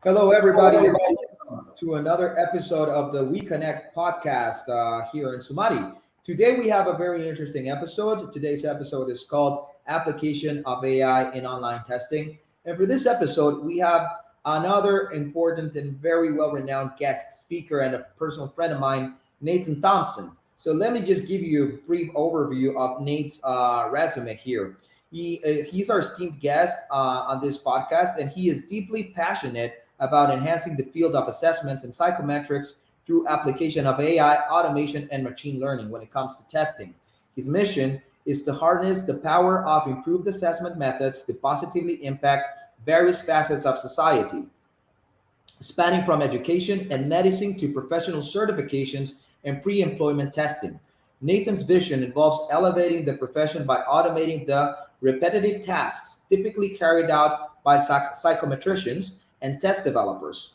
Hello, everybody, and welcome to another episode of the We Connect podcast here in Sumari. Today, we have a very interesting episode. Today's episode is called Application of AI in Online Testing. And for this episode, we have another important and very well renowned guest speaker and a personal friend of mine, Nathan Thompson. So, let me just give you a brief overview of Nate's resume here. He's our esteemed guest on this podcast, and he is deeply passionate about enhancing the field of assessments and psychometrics through application of AI, automation, and machine learning when it comes to testing. His mission is to harness the power of improved assessment methods to positively impact various facets of society, spanning from education and medicine to professional certifications and pre employment testing. Nathan's vision involves elevating the profession by automating the repetitive tasks typically carried out by psychometricians and test developers,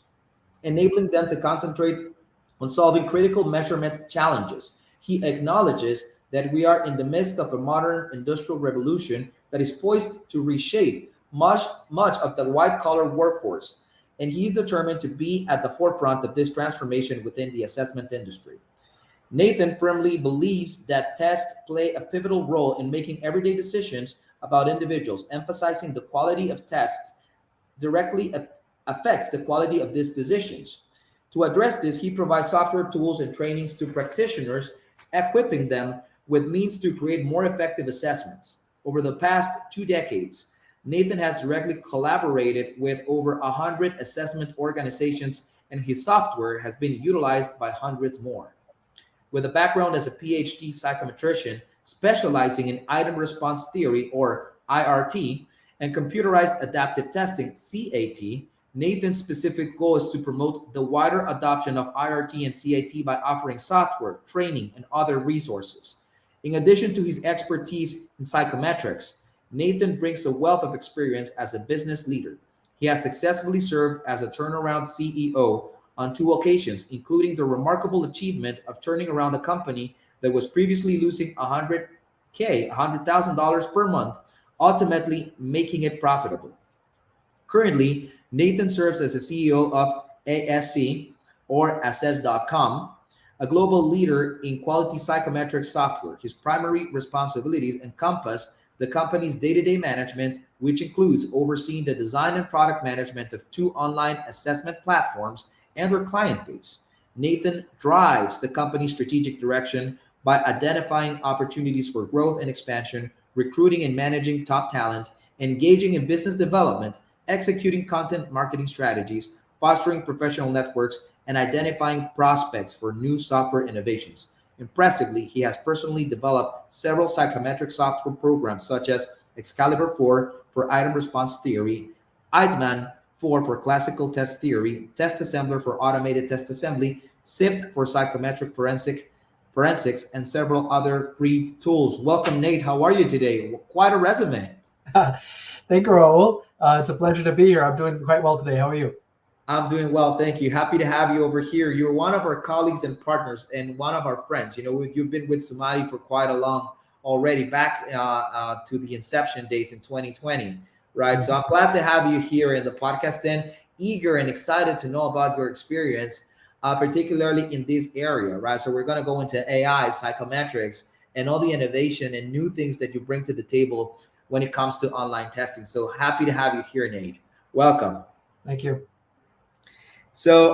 enabling them to concentrate on solving critical measurement challenges. He acknowledges that we are in the midst of a modern industrial revolution that is poised to reshape much of the white collar workforce, and he's determined to be at the forefront of this transformation within the assessment industry. Nathan firmly believes that tests play a pivotal role in making everyday decisions about individuals, emphasizing the quality of tests directly affects the quality of these decisions. To address this, he provides software tools and trainings to practitioners, equipping them with means to create more effective assessments. Over the past 2 decades, Nathan has directly collaborated with over 100 assessment organizations, and his software has been utilized by hundreds more. With a background as a PhD psychometrician specializing in item response theory or IRT and computerized adaptive testing CAT, Nathan's specific goal is to promote the wider adoption of IRT and CAT by offering software, training, and other resources. In addition to his expertise in psychometrics, Nathan brings a wealth of experience as a business leader. He has successfully served as a turnaround CEO on 2 occasions, including the remarkable achievement of turning around a company that was previously losing $100,000 per month, ultimately making it profitable. Currently, Nathan serves as the CEO of ASC or Assess.com, a global leader in quality psychometric software. His primary responsibilities encompass the company's day-to-day management, which includes overseeing the design and product management of 2 online assessment platforms and their client base. Nathan drives the company's strategic direction by identifying opportunities for growth and expansion, recruiting and managing top talent, engaging in business development, executing content marketing strategies, fostering professional networks, and identifying prospects for new software innovations. Impressively, he has personally developed several psychometric software programs such as Excalibur 4 for item response theory, Eidman 4 for classical test theory, Test Assembler for automated test assembly, SIFT for psychometric forensics, and several other free tools. Welcome, Nate. How are you today? Quite a resume. Thank you, Raul. It's a pleasure to be here. I'm doing quite well today. How are you? I'm doing well, thank you. Happy to have you over here. You're one of our colleagues and partners, and one of our friends. You've been with Sumari for quite a long already, back to the inception days in 2020, right? So I'm glad to have you here in the podcast, and eager and excited to know about your experience, particularly in this area, right? So we're going to go into AI, psychometrics, and all the innovation and new things that you bring to the table when it comes to online testing. So happy to have you here, Nate. Welcome. Thank you. So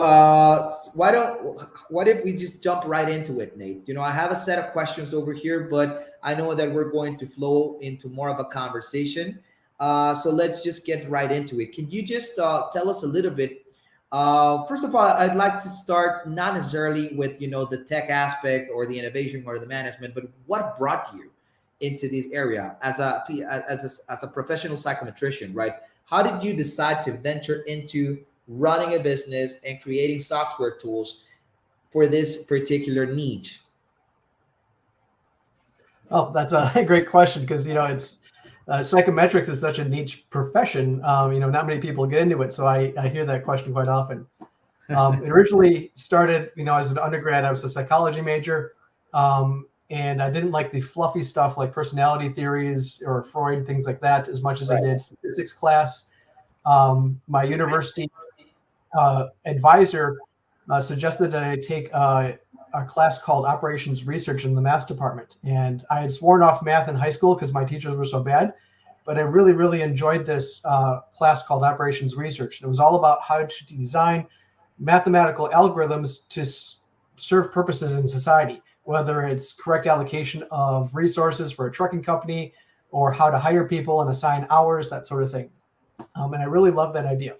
what if we just jump right into it, Nate? I have a set of questions over here, but I know that we're going to flow into more of a conversation. So let's just get right into it. Can you just tell us a little bit? First of all, I'd like to start not necessarily with the tech aspect or the innovation or the management, but what brought you into this area as a professional psychometrician, right? How did you decide to venture into running a business and creating software tools for this particular niche? Oh, that's a great question because it's psychometrics is such a niche profession. Not many people get into it, so I hear that question quite often. It originally started, as an undergrad. I was a psychology major, and I didn't like the fluffy stuff like personality theories or Freud, things like that, as much as I did statistics class. My university advisor suggested that I take a class called Operations Research in the math department. And I had sworn off math in high school because my teachers were so bad. But I really, really enjoyed this class called Operations Research. It was all about how to design mathematical algorithms to serve purposes in society, whether it's correct allocation of resources for a trucking company or how to hire people and assign hours, that sort of thing. And I really loved that idea.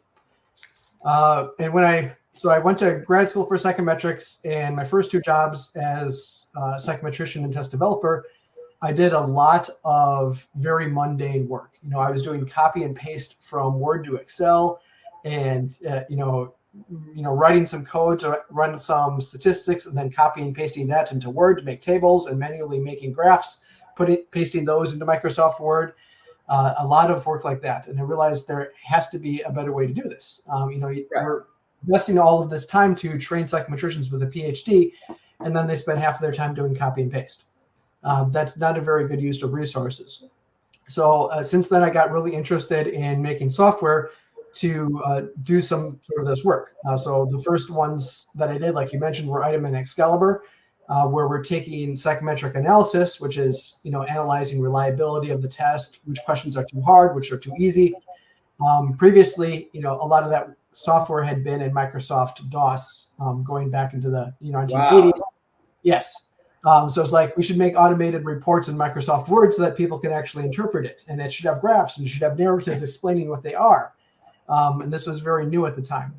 So I went to grad school for psychometrics, and my first two jobs as a psychometrician and test developer, I did a lot of very mundane work. I was doing copy and paste from Word to Excel, and writing some code to run some statistics, and then copying and pasting that into Word to make tables, and manually making graphs, pasting those into Microsoft Word. A lot of work like that, and I realized there has to be a better way to do this. We're investing all of this time to train psychometricians with a PhD, and then they spend half of their time doing copy and paste. That's not a very good use of resources. So since then, I got really interested in making software to do some sort of this work. So the first ones that I did, like you mentioned, were Item and Excalibur, where we're taking psychometric analysis, which is analyzing reliability of the test, which questions are too hard, which are too easy. Previously, a lot of that software had been in Microsoft DOS, going back into the 1980s. Wow. Yes. So it's like we should make automated reports in Microsoft Word so that people can actually interpret it. And it should have graphs and it should have narratives explaining what they are. And this was very new at the time.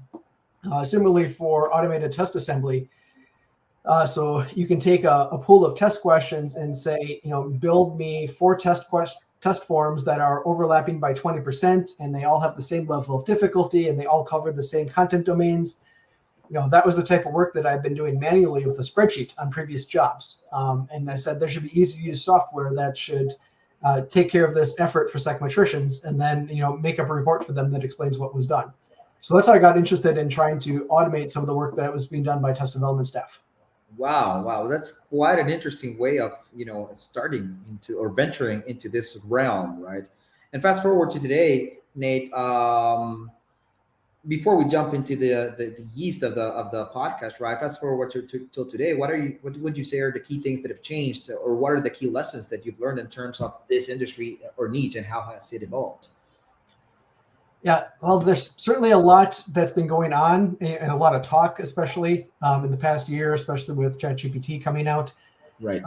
Similarly, for automated test assembly, so you can take a pool of test questions and say, build me 4 test forms that are overlapping by 20%, and they all have the same level of difficulty, and they all cover the same content domains. That was the type of work that I've been doing manually with a spreadsheet on previous jobs. And I said there should be easy to use software that should take care of this effort for psychometricians, and then make up a report for them that explains what was done. So that's how I got interested in trying to automate some of the work that was being done by test development staff. Wow, that's quite an interesting way of starting into or venturing into this realm, right? And fast forward to today, Nate. Before we jump into the yeast of the podcast, right? Fast forward till today. What would you say are the key things that have changed, or what are the key lessons that you've learned in terms of this industry or niche, and how has it evolved? Yeah, well, there's certainly a lot that's been going on, and a lot of talk, especially in the past year, especially with ChatGPT coming out. Right.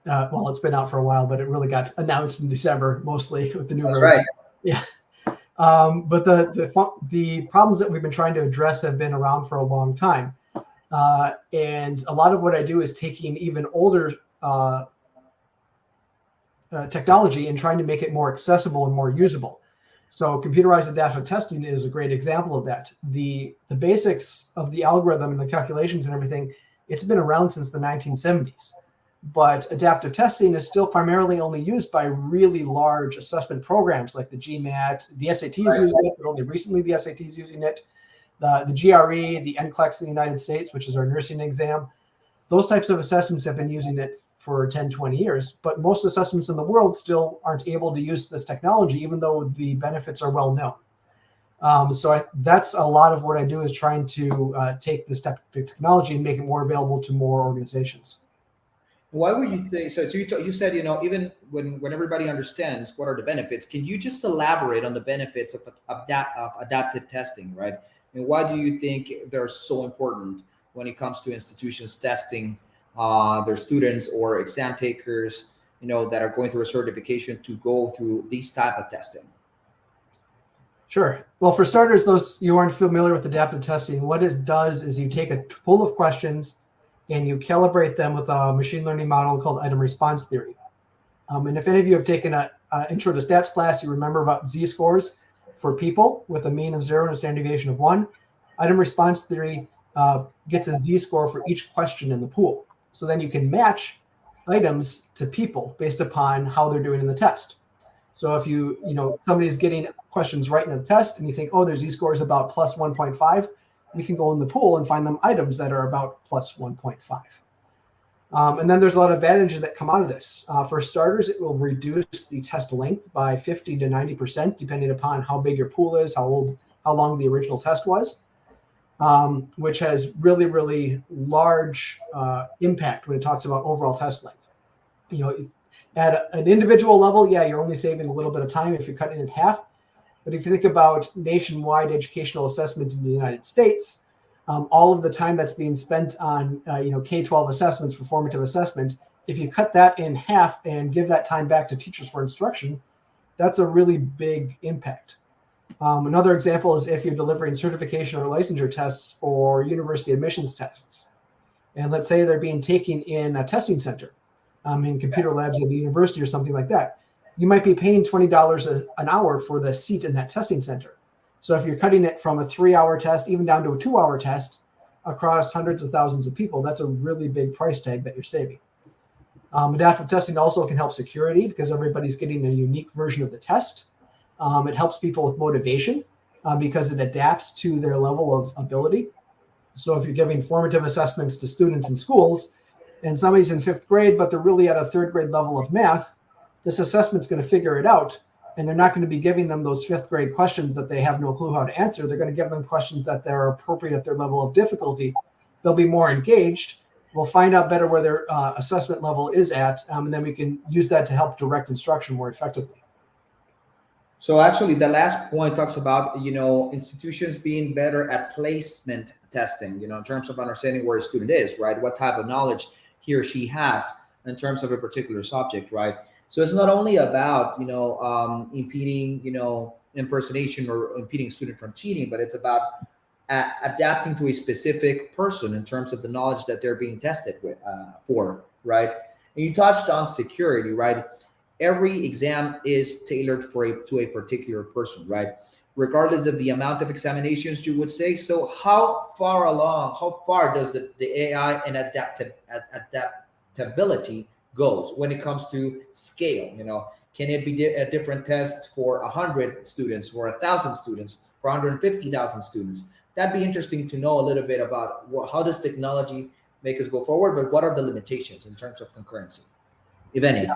Well, it's been out for a while, but it really got announced in December, mostly with the new version. Right. Yeah. But the problems that we've been trying to address have been around for a long time. And a lot of what I do is taking even older technology and trying to make it more accessible and more usable. So computerized adaptive testing is a great example of that. The basics of the algorithm and the calculations and everything, it's been around since the 1970s. But adaptive testing is still primarily only used by really large assessment programs like the GMAT. The SAT is using it, but only recently the SAT is using it. The GRE, the NCLEX in the United States, which is our nursing exam. Those types of assessments have been using it for 10, 20 years. But most assessments in the world still aren't able to use this technology, even though the benefits are well known. That's a lot of what I do, is trying to take this type of technology and make it more available to more organizations. Why would you think so? You said, even when everybody understands what are the benefits, can you just elaborate on the benefits of adaptive testing, right? And why do you think they're so important when it comes to institutions testing their students or exam takers, that are going through a certification to go through these type of testing? Sure. Well, for starters, those you aren't familiar with adaptive testing, what it does is you take a pool of questions and you calibrate them with a machine learning model called item response theory. And if any of you have taken an intro to stats class, you remember about z-scores for people with a mean of 0 and a standard deviation of 1. Item response theory gets a z-score for each question in the pool. So then you can match items to people based upon how they're doing in the test. So if somebody's getting questions right in the test and you think, their z-score is about plus 1.5, we can go in the pool and find them items that are about plus 1.5. And then there's a lot of advantages that come out of this. For starters, it will reduce the test length by 50 to 90%, depending upon how big your pool is, how long the original test was. which has really, really large impact when it talks about overall test length. At an individual level, yeah, you're only saving a little bit of time if you cut it in half. But if you think about nationwide educational assessment in the United States, all of the time that's being spent on K-12 assessments for formative assessment, if you cut that in half and give that time back to teachers for instruction, that's a really big impact. Another example is if you're delivering certification or licensure tests or university admissions tests. And let's say they're being taken in a testing center, in computer labs at the university or something like that. You might be paying $20 an hour for the seat in that testing center. So if you're cutting it from a 3-hour test, even down to a 2-hour test across hundreds of thousands of people, that's a really big price tag that you're saving. Adaptive testing also can help security because everybody's getting a unique version of the test. It helps people with motivation because it adapts to their level of ability. So if you're giving formative assessments to students in schools and somebody's in 5th grade, but they're really at a 3rd grade level of math, this assessment's going to figure it out. And they're not going to be giving them those 5th grade questions that they have no clue how to answer. They're going to give them questions that they're appropriate at their level of difficulty. They'll be more engaged. We'll find out better where their assessment level is at, and then we can use that to help direct instruction more effectively. So actually, the last point talks about, institutions being better at placement testing, in terms of understanding where a student is, right? What type of knowledge he or she has in terms of a particular subject, right? So it's not only about, impeding, impersonation or impeding a student from cheating, but it's about adapting to a specific person in terms of the knowledge that they're being tested for, right? And you touched on security, right? Every exam is tailored to a particular person, right? Regardless of the amount of examinations, you would say. So how far does the AI and adaptability goes when it comes to scale? Can it be a different test for 100 students, for 1,000 students, for 150,000 students? That'd be interesting to know a little bit about how does technology make us go forward, but what are the limitations in terms of concurrency, if any?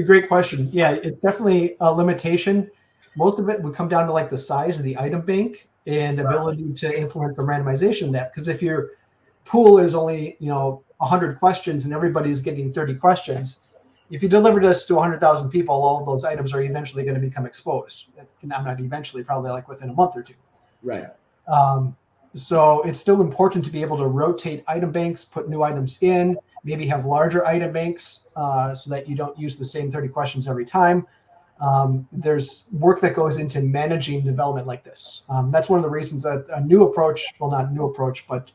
Great question. Yeah, it's definitely a limitation. Most of it would come down to like the size of the item bank and ability to implement some randomization of that. Because if your pool is only 100 questions and everybody's getting 30 questions, if you deliver this to 100,000 people, all of those items are eventually going to become exposed. And not eventually, probably like within a month or two. Right. So it's still important to be able to rotate item banks, put new items in, maybe have larger item banks so that you don't use the same 30 questions every time. There's work that goes into managing development like this. That's one of the reasons that a new approach, well, not a new approach, but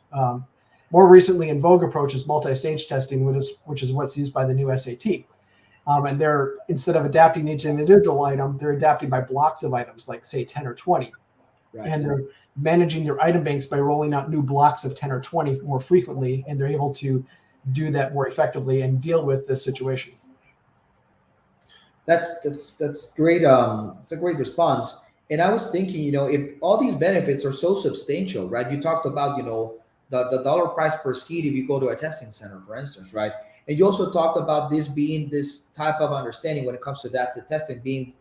more recently in vogue approach is multi-stage testing, which is what's used by the new SAT. And they're, instead of adapting each individual item, they're adapting by blocks of items, like say 10 or 20. Right. And they're managing their item banks by rolling out new blocks of 10 or 20 more frequently, and they're able to do that more effectively and deal with this situation. That's great. It's a great response. And I was thinking, if all these benefits are so substantial, right? You talked about, the dollar price per seat if you go to a testing center, for instance, right? And you also talked about this being this type of understanding when it comes to adaptive testing being,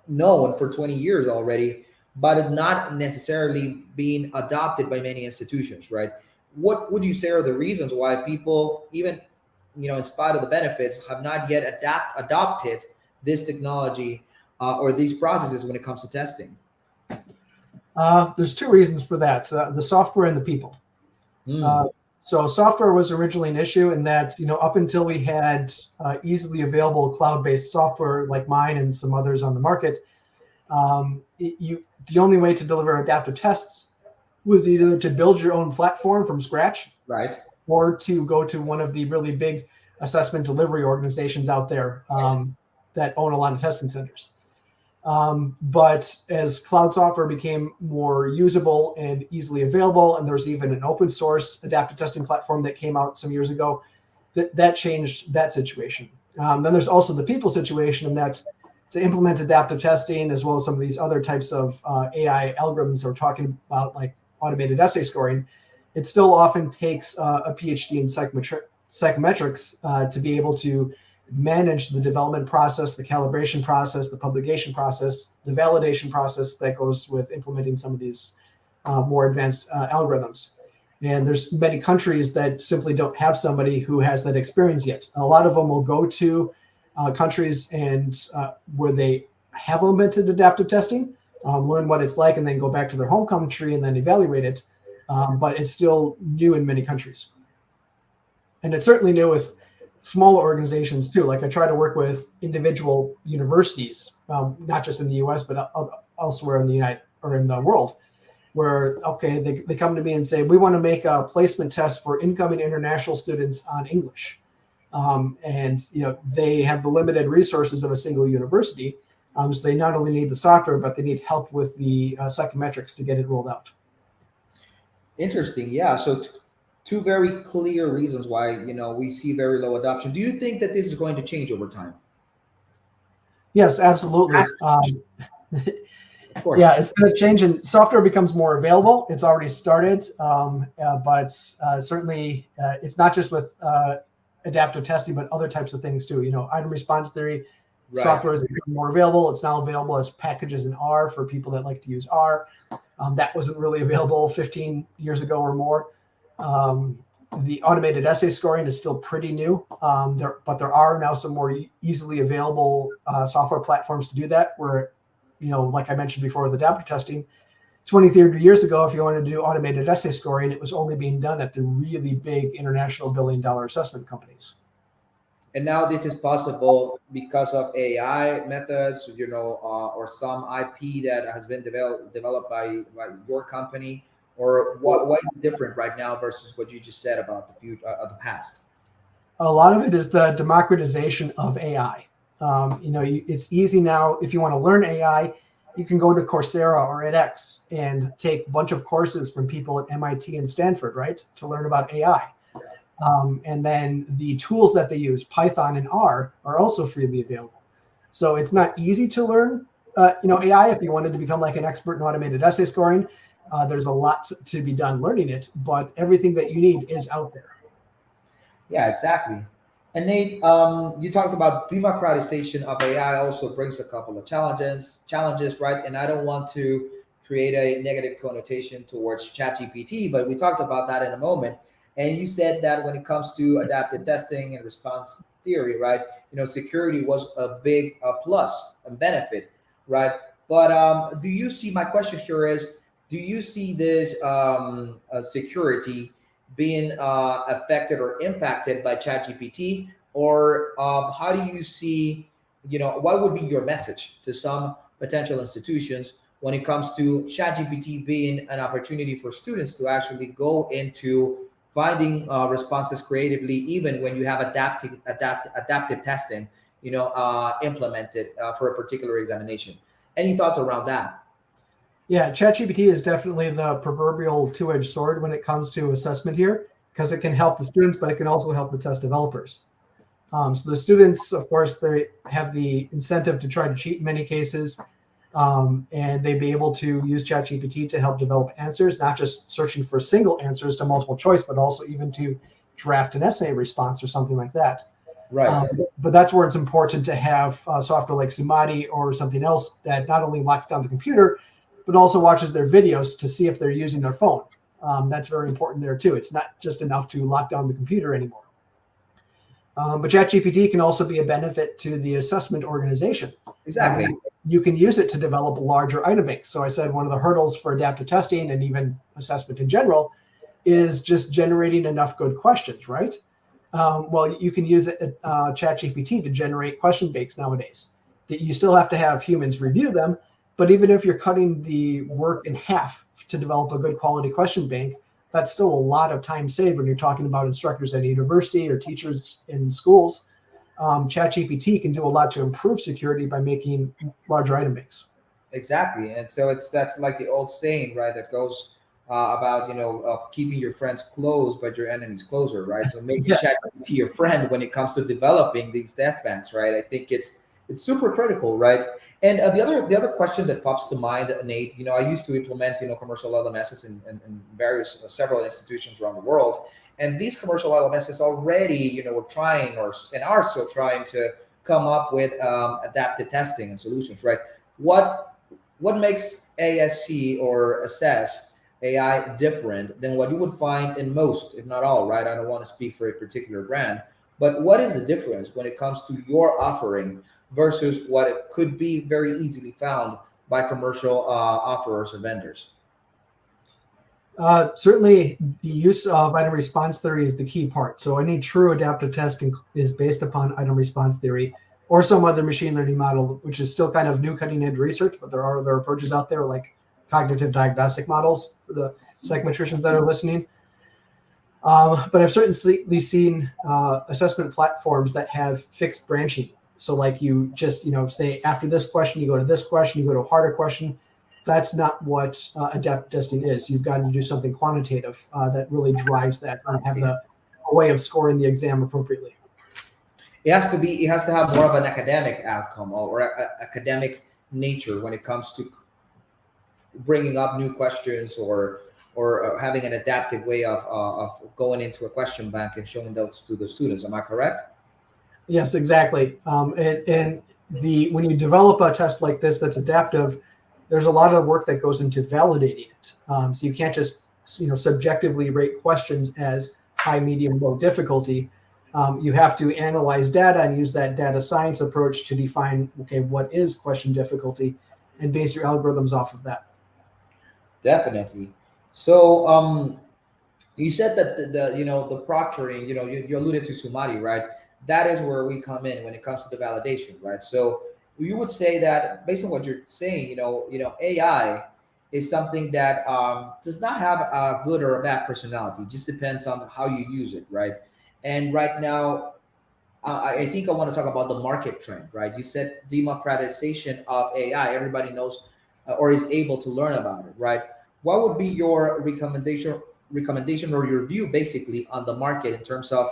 known for 20 years already, but it not necessarily being adopted by many institutions, right? What would you say are the reasons why people, even in spite of the benefits, have not yet adopted this technology or these processes when it comes to testing? There's 2 reasons for that: the software and the people. So software was originally an issue in that, up until we had easily available cloud-based software like mine and some others on the market, the only way to deliver adaptive tests was either to build your own platform from scratch, right, or to go to one of the really big assessment delivery organizations out there that own a lot of testing centers. But as cloud software became more usable and easily available, and there's even an open source adaptive testing platform that came out some years ago, that changed that situation. Then there's also the people situation, in that to implement adaptive testing, as well as some of these other types of AI algorithms that we're talking about, like automated essay scoring, it still often takes a PhD in psychometrics to be able to manage the development process, the calibration process, the publication process, the validation process that goes with implementing some of these more advanced algorithms. And there's many countries that simply don't have somebody who has that experience yet. A lot of them will go to countries and where they have implemented adaptive testing, learn what it's like, and then go back to their home country and then evaluate it. But it's still new in many countries. And it's certainly new with smaller organizations too. Like I try to work with individual universities, not just in the US, but elsewhere in the in the world, where, okay, they come to me and say, we want to make a placement test for incoming international students on English. And they have the limited resources of a single university. So they not only need the software, but they need help with the psychometrics to get it rolled out. Interesting. Yeah. So two very clear reasons why, we see very low adoption. Do you think that this is going to change over time? Yes, absolutely. Of course. Yeah, it's going to change and software becomes more available. It's already started, but certainly it's not just with adaptive testing, but other types of things too. Item response theory software is becoming more available. It's now available as packages in R for people that like to use R. That wasn't really available 15 years ago or more. The automated essay scoring is still pretty new, but there are now some more easily available software platforms to do that where, like I mentioned before with adaptive testing, 20, 30 years ago, if you wanted to do automated essay scoring, it was only being done at the really big international billion-dollar assessment companies. And now this is possible because of AI methods, or some IP that has been developed by your company, or what is different right now versus what you just said about the future, the past? A lot of it is the democratization of AI. It's easy now. If you want to learn AI, you can go to Coursera or edX and take a bunch of courses from people at MIT and Stanford, right, to learn about AI. And then the tools that they use, Python and R, are also freely available. So it's not easy to learn, AI. If you wanted to become like an expert in automated essay scoring, there's a lot to be done learning it, but everything that you need is out there. Yeah, exactly. And Nate, you talked about democratization of AI also brings a couple of challenges, right? And I don't want to create a negative connotation towards ChatGPT, but we talked about that in a moment. And you said that when it comes to adaptive testing and response theory, right, security was a big plus and benefit, right? But do you see, my question here is, do you see this security being affected or impacted by ChatGPT? Or how do you see, what would be your message to some potential institutions when it comes to ChatGPT being an opportunity for students to actually go into finding responses creatively, even when you have adaptive testing, implemented for a particular examination? Any thoughts around that? Yeah, ChatGPT is definitely the proverbial two-edged sword when it comes to assessment here, because it can help the students, but it can also help the test developers. So the students, of course, they have the incentive to try to cheat in many cases, and they'd be able to use ChatGPT to help develop answers, not just searching for single answers to multiple choice, but also even to draft an essay response or something like that. Right. But that's where it's important to have software like Sumati or something else that not only locks down the computer, but also watches their videos to see if they're using their phone. That's very important there too. It's not just enough to lock down the computer anymore. But ChatGPT can also be a benefit to the assessment organization. Exactly. You can use it to develop larger item banks. So I said one of the hurdles for adaptive testing and even assessment in general is just generating enough good questions, right? Well, you can use ChatGPT to generate question banks nowadays. That you still have to have humans review them, but even if you're cutting the work in half to develop a good quality question bank, that's still a lot of time saved when you're talking about instructors at a university or teachers in schools. ChatGPT can do a lot to improve security by making larger item banks. Exactly. And so that's like the old saying, right, that goes about keeping your friends close but your enemies closer, right? So making Yes. ChatGPT your friend when it comes to developing these test banks, right? I think it's It's super critical, right? And the other question that pops to mind, Nate, I used to implement commercial LMSs in various several institutions around the world, and these commercial LMSs already were trying and are still trying to come up with adaptive testing and solutions, right? What makes ASC or assess AI different than what you would find in most, if not all, right? I don't want to speak for a particular brand, but what is the difference when it comes to your offering versus what it could be very easily found by commercial offerers or vendors? Certainly, the use of item response theory is the key part. So any true adaptive testing is based upon item response theory or some other machine learning model, which is still kind of new cutting edge research, but there are other approaches out there like cognitive diagnostic models for the psychometricians that are listening. But I've certainly seen assessment platforms that have fixed branching. So like you just, say after this question, you go to this question, you go to a harder question. That's not what adaptive testing is. You've got to do something quantitative that really drives that and have a way of scoring the exam appropriately. It has to have more of an academic outcome or academic nature when it comes to bringing up new questions or having an adaptive way of going into a question bank and showing those to the students. Am I correct? Yes, exactly. And when you develop a test like this that's adaptive, there's a lot of work that goes into validating it. So you can't just subjectively rate questions as high, medium, low difficulty. You have to analyze data and use that data science approach to define, okay, what is question difficulty, and base your algorithms off of that. Definitely. So you said that the proctoring, you alluded to Sumari, right? That is where we come in when it comes to the validation, right? So you would say that based on what you're saying, AI is something that does not have a good or a bad personality. It just depends on how you use it, right? And right now, I think I want to talk about the market trend, right? You said democratization of AI. Everybody knows or is able to learn about it, right? What would be your recommendation or your view basically on the market in terms of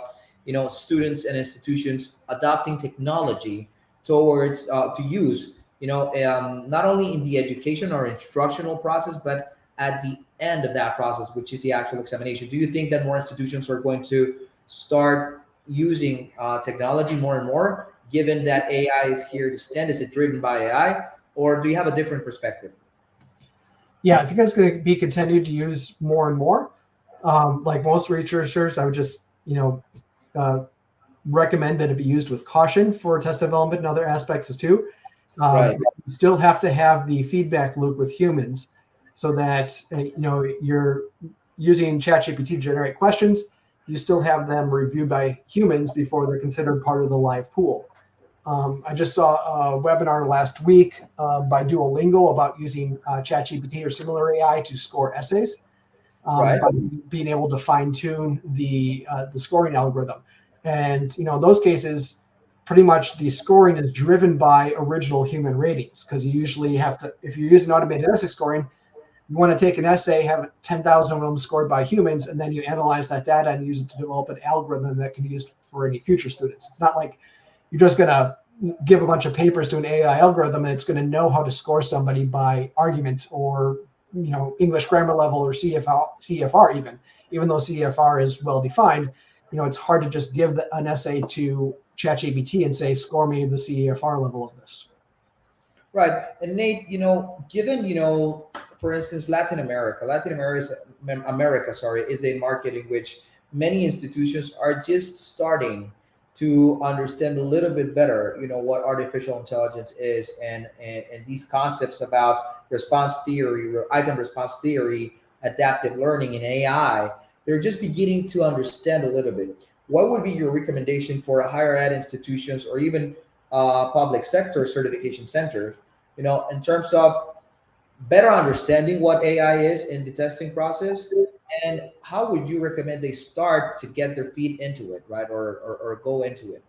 students and institutions adopting technology towards to use not only in the education or instructional process but at the end of that process, which is the actual examination? Do you think that more institutions are going to start using technology more and more, given that AI is here to stand? Is it driven by AI, or do you have a different perspective? Yeah, I think it's going to be continued to use more and more. Like most researchers, I would just recommend that it be used with caution for test development and other aspects as too. Right. You still have to have the feedback loop with humans, so that you're using ChatGPT to generate questions. You still have them reviewed by humans before they're considered part of the live pool. I just saw a webinar last week by Duolingo about using ChatGPT or similar AI to score essays, Right. by being able to fine tune the scoring algorithm. And in those cases, pretty much the scoring is driven by original human ratings, because you usually have to, if you're using automated essay scoring, you want to take an essay, have 10,000 of them scored by humans, and then you analyze that data and use it to develop an algorithm that can be used for any future students. It's not like you're just going to give a bunch of papers to an AI algorithm and it's going to know how to score somebody by argument or English grammar level or CFR even though CFR is well defined. It's hard to just give an essay to ChatGPT and say, score me the CFR level of this. Right. And Nate, given, for instance, America, sorry, is a market in which many institutions are just starting to understand a little bit better, what artificial intelligence is and these concepts about response theory, item response theory, adaptive learning, and AI. They're just beginning to understand a little bit. What would be your recommendation for higher ed institutions or even public sector certification centers, in terms of better understanding what AI is in the testing process, and how would you recommend they start to get their feet into it, right, or go into it?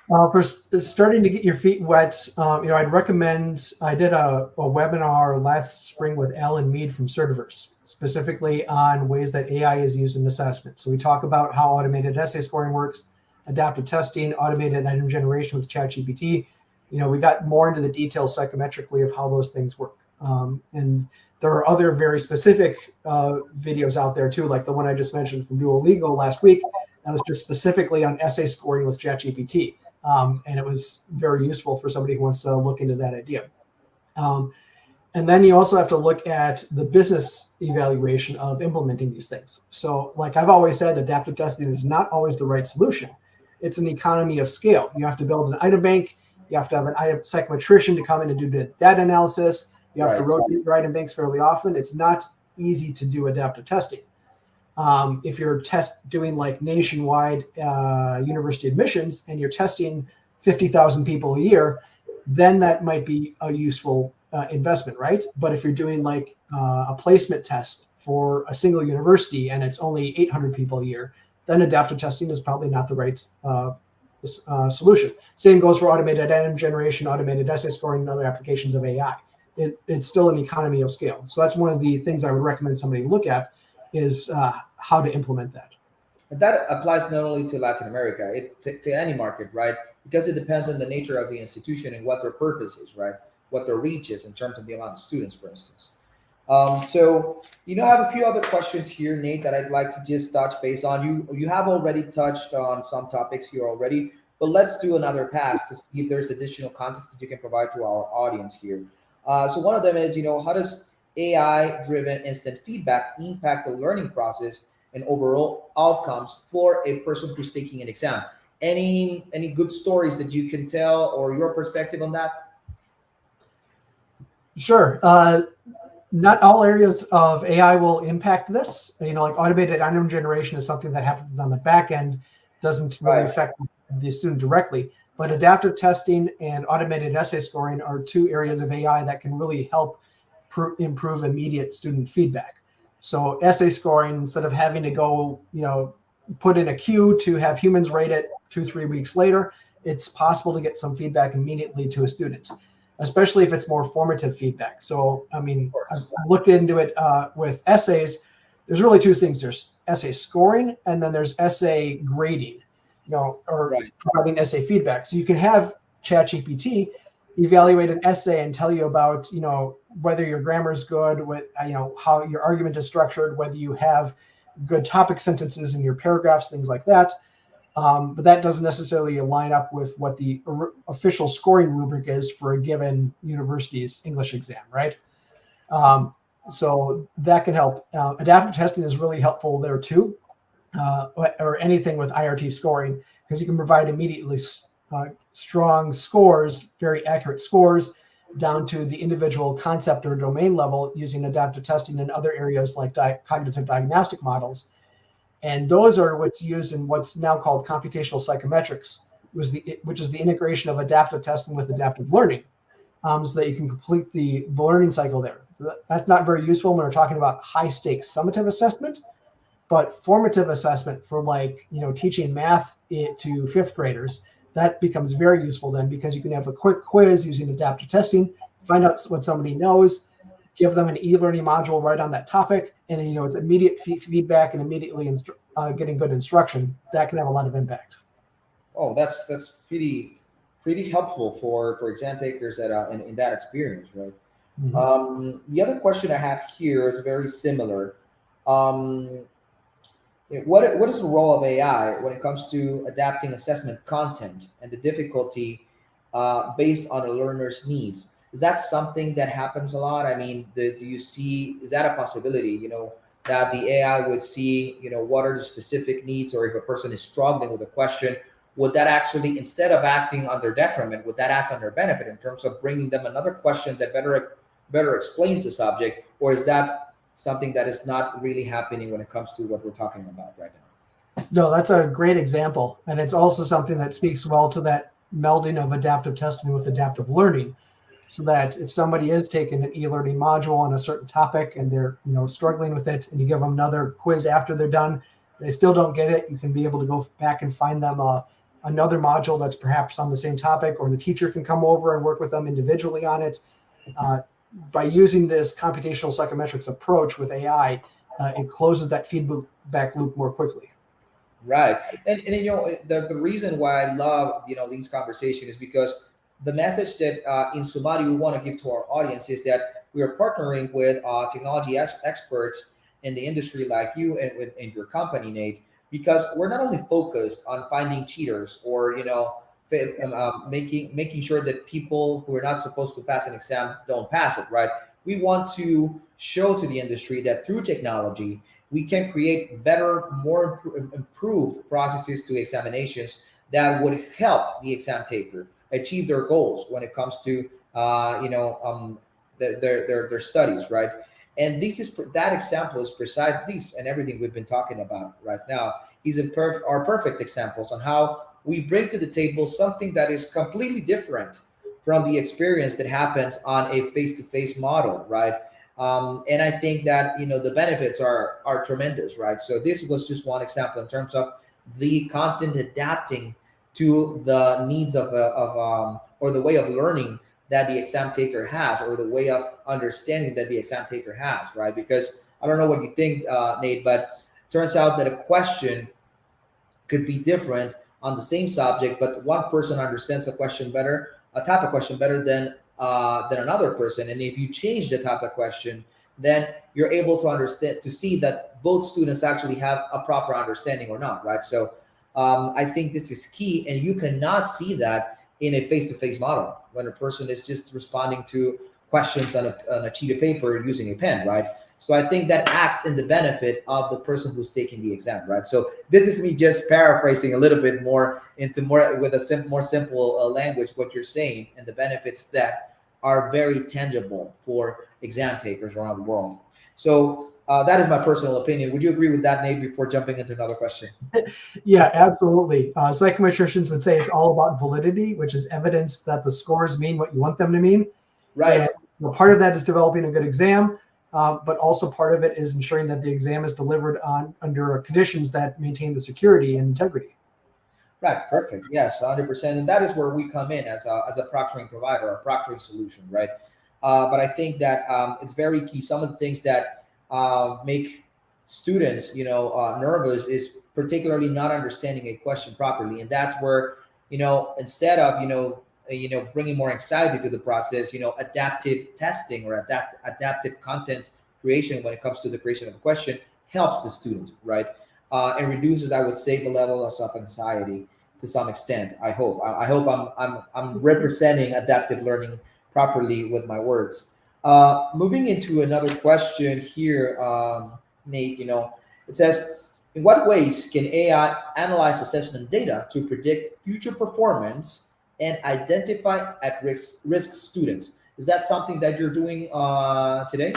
For starting to get your feet wet, I'd recommend, I did a webinar last spring with Alan Mead from Certiverse, specifically on ways that AI is used in assessment. So we talk about how automated essay scoring works, adaptive testing, automated item generation with ChatGPT, we got more into the details psychometrically of how those things work. And there are other very specific videos out there too, like the one I just mentioned from Duolingo last week. That was just specifically on essay scoring with ChatGPT. And it was very useful for somebody who wants to look into that idea. And then you also have to look at the business evaluation of implementing these things. So like I've always said, adaptive testing is not always the right solution. It's an economy of scale. You have to build an item bank. You have to have an item psychometrician to come in and do the data analysis. You have to rotate your item banks fairly often. It's not easy to do adaptive testing. If you're doing like nationwide university admissions and you're testing 50,000 people a year, then that might be a useful investment, right? But if you're doing like a placement test for a single university and it's only 800 people a year, then adaptive testing is probably not the right solution. Same goes for automated item generation, automated essay scoring, and other applications of AI. It's still an economy of scale. So that's one of the things I would recommend somebody look at is how to implement that. And that applies not only to Latin America, to any market, right? Because it depends on the nature of the institution and what their purpose is, right? What their reach is in terms of the amount of students, for instance. So, I have a few other questions here, Nate, that I'd like to just touch base on. You have already touched on some topics here already, but let's do another pass to see if there's additional context that you can provide to our audience here. So one of them is, how does AI-driven instant feedback impact the learning process and overall outcomes for a person who's taking an exam? Any good stories that you can tell or your perspective on that? Sure. Not all areas of AI will impact this. Like automated item generation is something that happens on the back end, doesn't really affect the student directly. But adaptive testing and automated essay scoring are two areas of AI that can really help improve immediate student feedback. So essay scoring, instead of having to go, put in a queue to have humans rate it 2-3 weeks later, it's possible to get some feedback immediately to a student, especially if it's more formative feedback. So, I looked into it with essays. There's really two things. There's essay scoring, and then there's essay grading, providing essay feedback. So you can have ChatGPT evaluate an essay and tell you about, whether your grammar is good, how your argument is structured, whether you have good topic sentences in your paragraphs, things like that. But that doesn't necessarily line up with what the official scoring rubric is for a given university's English exam, right? So that can help. Adaptive testing is really helpful there too, or anything with IRT scoring, because you can provide immediately strong scores, very accurate scores, down to the individual concept or domain level using adaptive testing in other areas like cognitive diagnostic models. And those are what's used in what's now called computational psychometrics, which is the integration of adaptive testing with adaptive learning, so that you can complete the learning cycle there. That's not very useful when we're talking about high stakes summative assessment, but formative assessment for teaching math to fifth graders, that becomes very useful then, because you can have a quick quiz using adaptive testing, find out what somebody knows, give them an e-learning module right on that topic, and then, it's immediate feedback and immediately getting good instruction. That can have a lot of impact. Oh, that's pretty helpful for exam takers that in that experience, right? Mm-hmm. The other question I have here is very similar. What is the role of AI when it comes to adapting assessment content and the difficulty based on a learner's needs? Is that something that happens a lot? Do you see, is that a possibility, that the AI would see, what are the specific needs, or if a person is struggling with a question, would that actually, instead of acting on their detriment, would that act on their benefit in terms of bringing them another question that better explains the subject? Or is that something that is not really happening when it comes to what we're talking about right now? No, that's a great example. And it's also something that speaks well to that melding of adaptive testing with adaptive learning. So that if somebody is taking an e-learning module on a certain topic and they're struggling with it, and you give them another quiz after they're done, they still don't get it, you can be able to go back and find them another module that's perhaps on the same topic, or the teacher can come over and work with them individually on it. By using this computational psychometrics approach with AI, it closes that feedback loop more quickly. Right. And the reason why I love these conversations is because the message that in Sumati we want to give to our audience is that we are partnering with technology experts in the industry like you and with in your company, Nate, because we're not only focused on finding cheaters or making sure that people who are not supposed to pass an exam don't pass it, right? We want to show to the industry that through technology we can create better, more improved processes to examinations that would help the exam taker achieve their goals when it comes to their studies, right? And this is that example is precise. These and everything we've been talking about right now is are perfect examples on how we bring to the table something that is completely different from the experience that happens on a face-to-face model, right? And I think that the benefits are tremendous, right? So this was just one example in terms of the content adapting to the needs or the way of learning that the exam taker has, or the way of understanding that the exam taker has, right? Because I don't know what you think, Nate, but it turns out that a question could be different on the same subject, but one person understands the question better, a type of question better than another person. And if you change the type of question, then you're able to understand to see that both students actually have a proper understanding or not, right? So I think this is key, and you cannot see that in a face-to-face model when a person is just responding to questions on a sheet of paper using a pen, right? So I think that acts in the benefit of the person who's taking the exam, right? So this is me just paraphrasing a little bit more into more with a more simple language what you're saying, and the benefits that are very tangible for exam takers around the world. So that is my personal opinion. Would you agree with that, Nate? Before jumping into another question. Yeah, absolutely. Psychometricians would say it's all about validity, which is evidence that the scores mean what you want them to mean. Right. And part of that is developing a good exam, but also part of it is ensuring that the exam is delivered under conditions that maintain the security and integrity. Right. Perfect. Yes, 100%. And that is where we come in as a proctoring provider, a proctoring solution, right? But I think that it's very key. Some of the things that make students, nervous is particularly not understanding a question properly, and that's where instead of bringing more anxiety to the process, adaptive testing or adaptive content creation when it comes to the creation of a question helps the student, right? And reduces, I would say, the level of self-anxiety to some extent. I hope. I hope I'm representing adaptive learning properly with my words. Moving into another question here, Nate. It says, in what ways can AI analyze assessment data to predict future performance and identify at risk students? Is that something that you're doing today?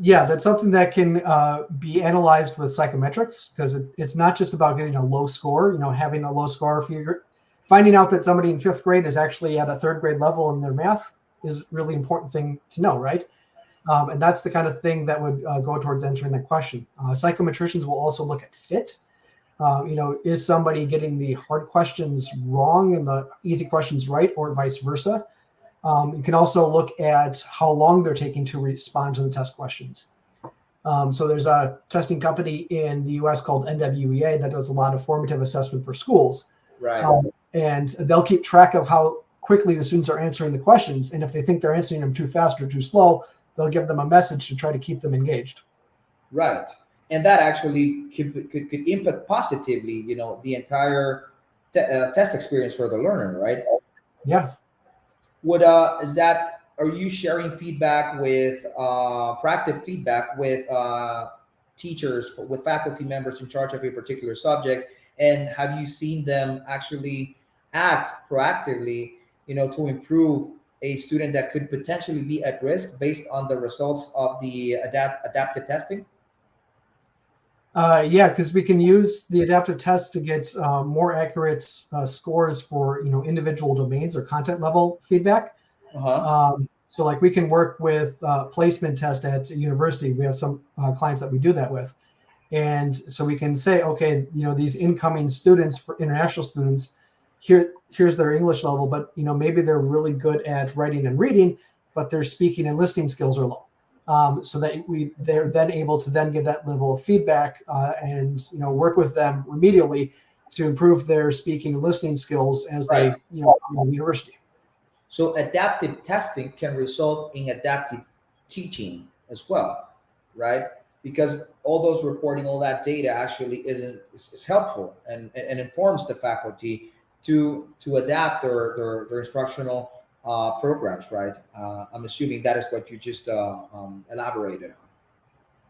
Yeah, that's something that can be analyzed with psychometrics, because it's not just about getting a low score. Having a low score, finding out that somebody in fifth grade is actually at a third grade level in their math is a really important thing to know, right? And that's the kind of thing that would go towards answering that question. Psychometricians will also look at fit. Is somebody getting the hard questions wrong and the easy questions right, or vice versa? You can also look at how long they're taking to respond to the test questions. So there's a testing company in the US called NWEA that does a lot of formative assessment for schools. Right. And they'll keep track of how quickly the students are answering the questions. And if they think they're answering them too fast or too slow, they'll give them a message to try to keep them engaged. Right. And that actually could impact positively, the entire test experience for the learner, right? Yeah. Are you sharing feedback with proactive feedback with teachers, with faculty members in charge of a particular subject, and have you seen them actually act proactively to improve a student that could potentially be at risk based on the results of the adaptive testing? Yeah, because we can use the adaptive test to get more accurate scores for individual domains or content level feedback. So like we can work with placement test at a university. We have some clients that we do that with. And so we can say, okay, these incoming students, for international students, here's their English level, but maybe they're really good at writing and reading, but their speaking and listening skills are low. so that they're then able to then give that level of feedback and work with them remedially to improve their speaking and listening skills as they Right. go to university. So adaptive testing can result in adaptive teaching as well, right? Because all those reporting, all that data actually is helpful and informs the faculty to adapt their instructional programs, right? I'm assuming that is what you just elaborated on.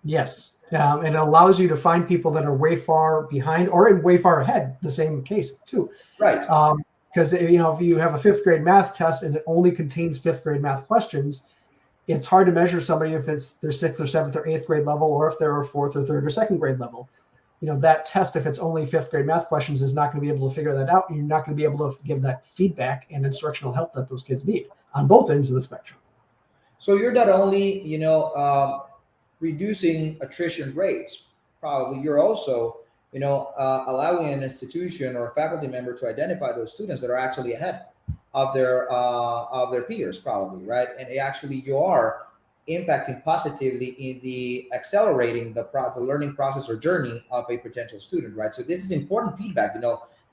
Yes, and it allows you to find people that are way far behind or way far ahead. The same case too. Right. Because if you have a fifth grade math test and it only contains fifth grade math questions, it's hard to measure somebody if it's their sixth or seventh or eighth grade level, or if they're a fourth or third or second grade level. That test, if it's only fifth grade math questions, is not going to be able to figure that out. You're not going to be able to give that feedback and instructional help that those kids need on both ends of the spectrum. So you're not only, reducing attrition rates, probably you're also, allowing an institution or a faculty member to identify those students that are actually ahead of their peers, probably, right? And you are impacting positively in the accelerating the learning process or journey of a potential student, right? So this is important feedback,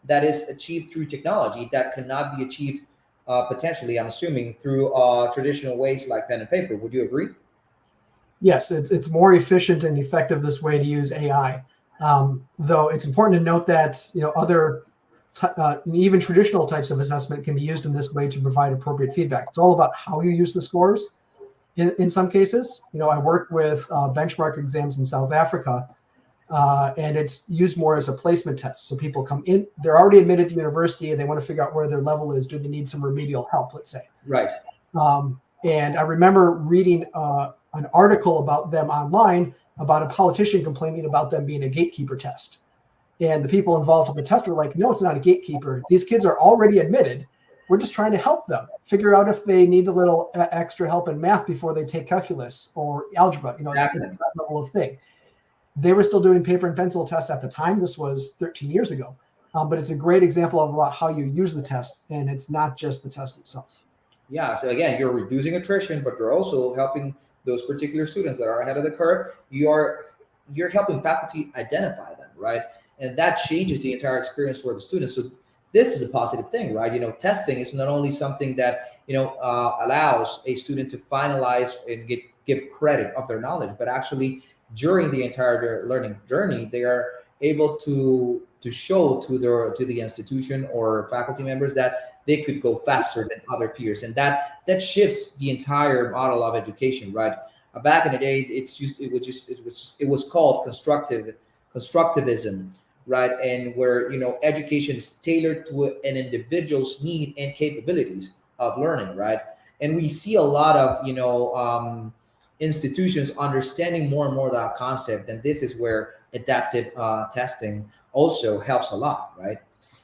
that is achieved through technology that cannot be achieved potentially, I'm assuming, through traditional ways like pen and paper. Would you agree? Yes, it's more efficient and effective this way to use AI. Though it's important to note that other even traditional types of assessment can be used in this way to provide appropriate feedback. It's all about how you use the scores. In some cases, I work with benchmark exams in South Africa, and it's used more as a placement test. So people come in, they're already admitted to university, and they want to figure out where their level is. Do they need some remedial help, let's say? Right. And I remember reading an article about them online about a politician complaining about them being a gatekeeper test. And the people involved with the test were like, no, it's not a gatekeeper. These kids are already admitted. We're just trying to help them figure out if they need a little extra help in math before they take calculus or algebra, Exactly. that level of thing. They were still doing paper and pencil tests at the time. This was 13 years ago. But it's a great example of about how you use the test, and it's not just the test itself. Yeah. So again, you're reducing attrition, but you're also helping those particular students that are ahead of the curve. You're helping faculty identify them, right? And that changes the entire experience for the students. So this is a positive thing, right? Testing is not only something that allows a student to finalize and give credit of their knowledge, but actually during the entire learning journey, they are able to show to the institution or faculty members that they could go faster than other peers, and that shifts the entire model of education, right? Back in the day, it was called constructivism, right? And where education is tailored to an individual's need and capabilities of learning, right? And we see a lot of institutions understanding more and more that concept, and this is where adaptive testing also helps a lot, right?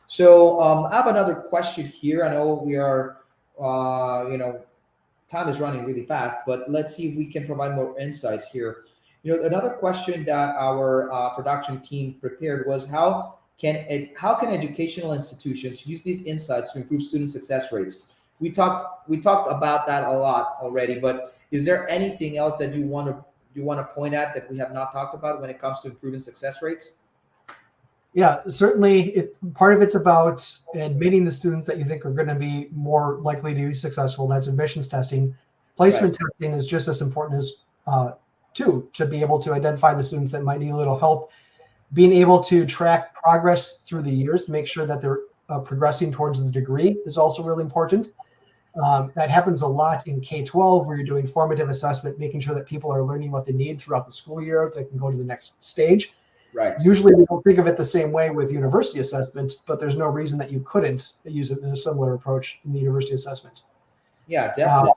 So I have another question here. I know we are, time is running really fast, but let's see if we can provide more insights here. Another question that our production team prepared was how can educational institutions use these insights to improve student success rates? We talked about that a lot already, but is there anything else that you want to point out that we have not talked about when it comes to improving success rates? Yeah, certainly. Part of it's about admitting the students that you think are going to be more likely to be successful. That's admissions testing. Placement testing is just as important as to be able to identify the students that might need a little help. Being able to track progress through the years to make sure that they're progressing towards the degree is also really important. That happens a lot in K-12 where you're doing formative assessment, making sure that people are learning what they need throughout the school year, they can go to the next stage. Right. Usually we don't think of it the same way with university assessment, but there's no reason that you couldn't use it in a similar approach in the university assessment. Yeah, definitely.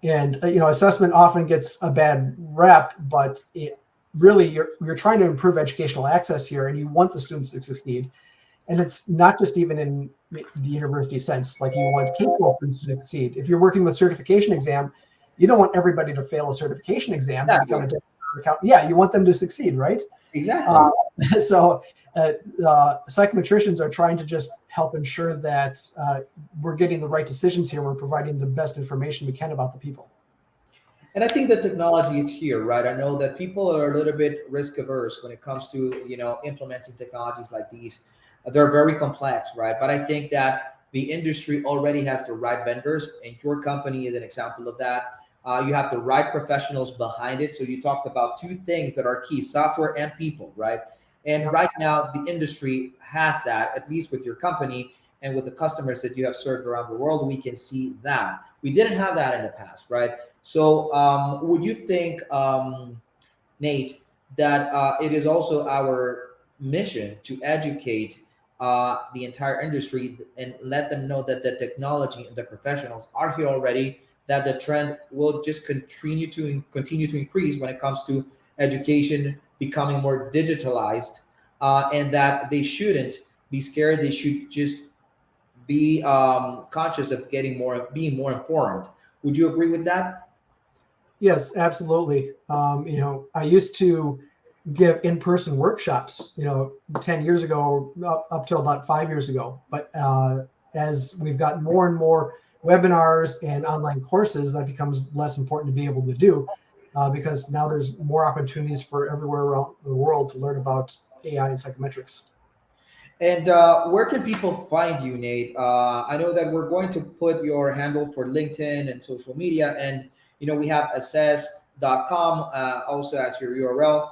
And assessment often gets a bad rap, but it really you're trying to improve educational access here, and you want the students to succeed. And it's not just even in the university sense, like you want K-12 students to succeed. If you're working with certification exam, you don't want everybody to fail a certification exam. Exactly. Yeah, you want them to succeed, right? Exactly. So psychometricians are trying to just help ensure that we're getting the right decisions here. We're providing the best information we can about the people. And I think the technology is here, right? I know that people are a little bit risk averse when it comes to implementing technologies like these. They're very complex, right? But I think that the industry already has the right vendors, and your company is an example of that. You have the right professionals behind it. So you talked about two things that are key: software and people, right? And Yeah. right now, the industry has that, at least with your company and with the customers that you have served around the world. We can see that. We didn't have that in the past, right? So, would you think, Nate, that it is also our mission to educate the entire industry and let them know that the technology and the professionals are here already? That the trend will just continue to increase when it comes to education becoming more digitalized, and that they shouldn't be scared. They should just be conscious of being more informed. Would you agree with that? Yes, absolutely. I used to give in-person workshops, 10 years ago, up till about 5 years ago. But as we've got more and more webinars and online courses, that becomes less important to be able to do because now there's more opportunities for everywhere around the world to learn about AI and psychometrics. And where can people find you, Nate? I know that we're going to put your handle for LinkedIn and social media, and we have assess.com also as your URL.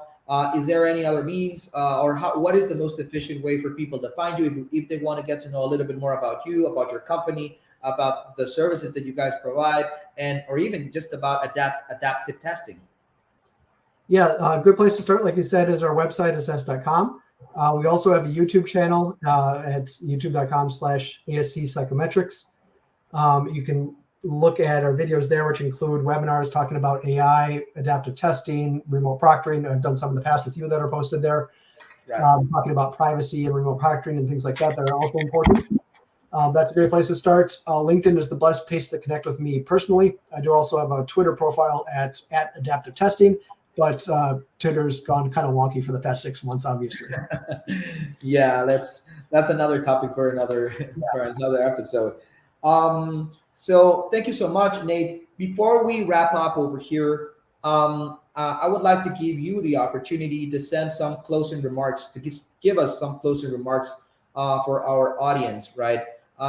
Is there any other means, or what is the most efficient way for people to find you if they want to get to know a little bit more about you, about your company, about the services that you guys provide, and or even just about adaptive testing? Yeah, a good place to start, like you said, is our website, assess.com. We also have a YouTube channel at youtube.com/ASC Psychometrics. You can look at our videos there, which include webinars talking about AI, adaptive testing, remote proctoring. I've done some in the past with you that are posted there, Right. talking about privacy and remote proctoring and things like that that are also important. That's a great place to start. LinkedIn is the best place to connect with me personally. I do also have a Twitter profile at adaptive testing, but Twitter's gone kind of wonky for the past 6 months, obviously. Yeah, that's another topic for another for another episode. So thank you so much, Nate. Before we wrap up over here, I would like to give you the opportunity to send some closing remarks to give us some closing remarks for our audience, right?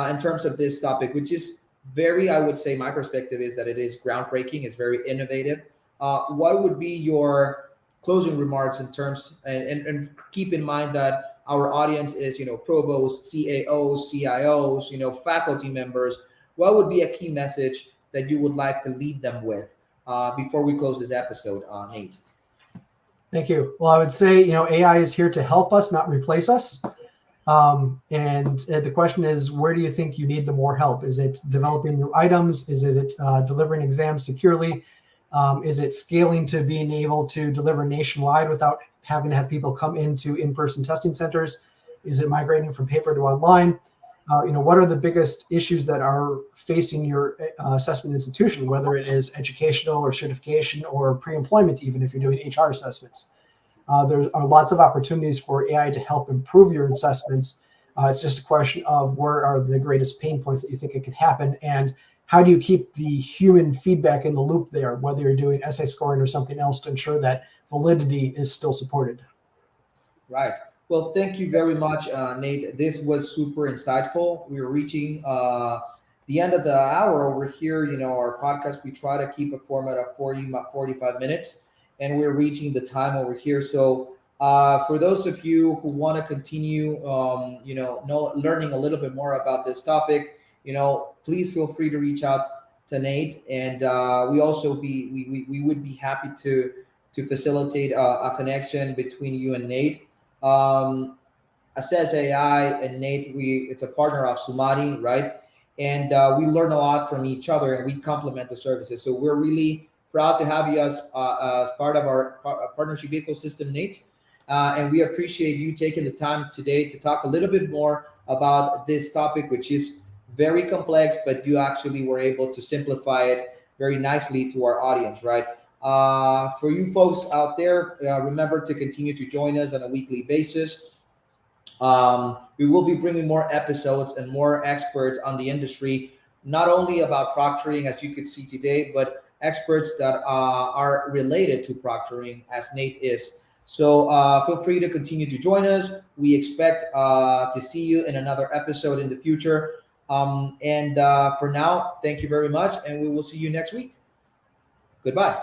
In terms of this topic, which is very, I would say, my perspective is that it is groundbreaking, it's very innovative. What would be your closing remarks in terms, and keep in mind that our audience is provosts, CAOs, CIOs, faculty members. What would be a key message that you would like to lead them with before we close this episode, Nate? Thank you. Well, I would say, AI is here to help us, not replace us. And the question is, where do you think you need the more help? Is it developing new items? Is it delivering exams securely? Is it scaling to being able to deliver nationwide without having to have people come into in-person testing centers? Is it migrating from paper to online? What are the biggest issues that are facing your assessment institution, whether it is educational or certification or pre-employment, even if you're doing HR assessments? There are lots of opportunities for AI to help improve your assessments. It's just a question of where are the greatest pain points that you think it could happen, and how do you keep the human feedback in the loop there, whether you're doing essay scoring or something else, to ensure that validity is still supported. Right. Well, thank you very much, Nate. This was super insightful. We're reaching the end of the hour over here. Our podcast, we try to keep a format of 45 minutes, and we're reaching the time over here. So for those of you who want to continue, learning a little bit more about this topic, please feel free to reach out to Nate. And we would be happy to facilitate a connection between you and Nate. Assess AI and Nate, it's a partner of Sumati, right? And we learn a lot from each other, and we complement the services. So we're really proud to have you as part of our partnership ecosystem, Nate. And we appreciate you taking the time today to talk a little bit more about this topic, which is very complex, but you actually were able to simplify it very nicely to our audience, right? For you folks out there, remember to continue to join us on a weekly basis. We will be bringing more episodes and more experts on the industry, not only about proctoring, as you could see today, but experts that are related to proctoring, as Nate is. So feel free to continue to join us. We expect to see you in another episode in the future. And for now, thank you very much, and we will see you next week. Goodbye.